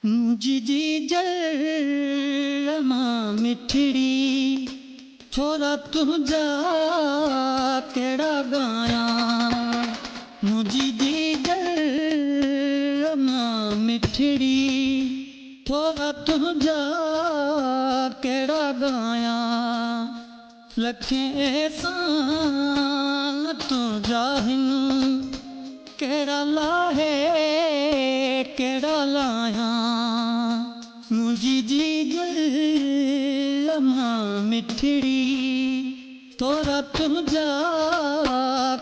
मुंहिंजी जल मां मिठड़ी छोरा तुंहिंजा कहिड़ा ॻायां। मुंहिंजी जल मां मिठड़ी छोरा तुंहिंजा कहिड़ा ॻायां। लखे साल तुंहिंजा हिन कहिड़ा लाहे कहिड़ा लायां। मुंहिंजी जल मां मिठड़ी छोरा तुंहिंजा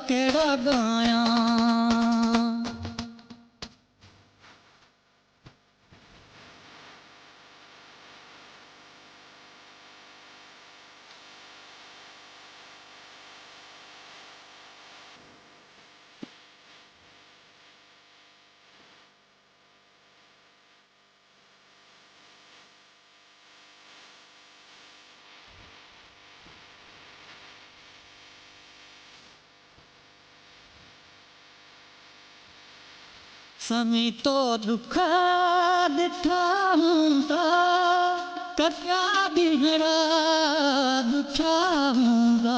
कहिड़ा ॻायां। समी तो दुख ॾिठा हूंदा कटिया ॾींहं ॾुखिया हूंदा।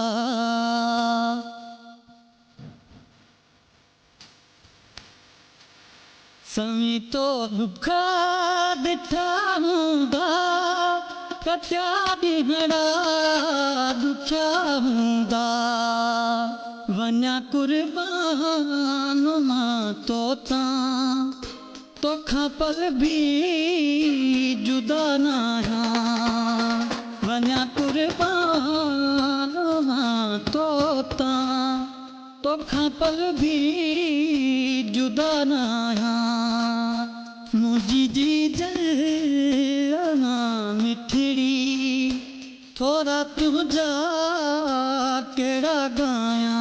समी तो दुख ॾिठा हूंदा कटिया ॾींहं ॾुखिया हूंदा। वञा कुर्बान मां तोतां तोखां पर बि जुदा न आहियां। वञा कुर्बान मां तोतां तोखां पर बि जुदा न आहियां। मुंहिंजी जल मां मिठड़ी छोरा तुंहिंजा कहिड़ा ॻायां।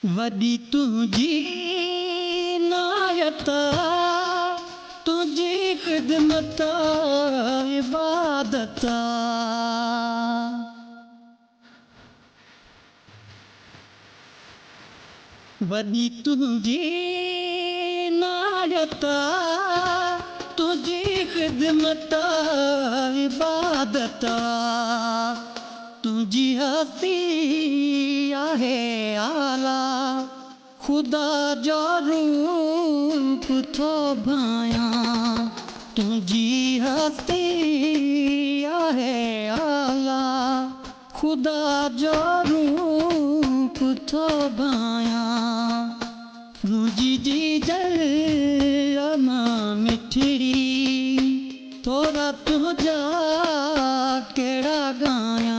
वॾी तुंहिंजी नायत तुंहिंजी ख़िदमत इबादत। वॾी तुंहिंजी नायत तुंहिंजी ख़िदमत इबादत। तुंहिंजी हस्ती आहे आला ख़ुदा जो रूप थो भायां। तुंहिंजी हस्ती आहे आला ख़ुदा जो रूप थो भायां। मुंहिंजी जल मां मिठड़ी छोरा तुंहिंजा कहिड़ा ॻायां।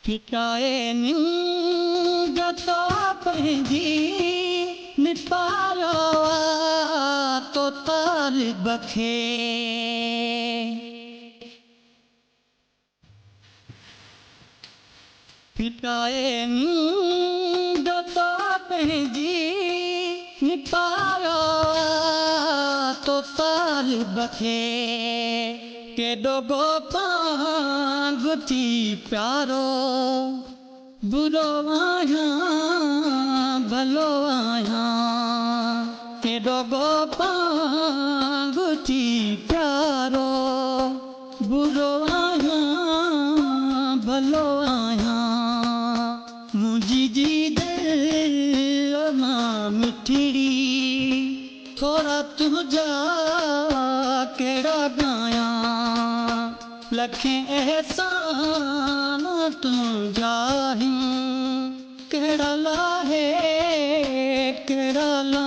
फिटाए निंड तो पंहिंजी निपारो तो तालिब खे। फिटाए निंड तो पंहिंजी निपारो तो तालिब खे। केॾो गोपांग थी प्यारो बुरो आहियां भलो आहियां। केॾो गोपांग थी प्यारो बुरो आहियां भलो आहियां। मुंहिंजी जल मां मिठड़ी तुझा केड़ा गाया लखें एहसान तुझा ही केड़ा लाहे केड़ा ला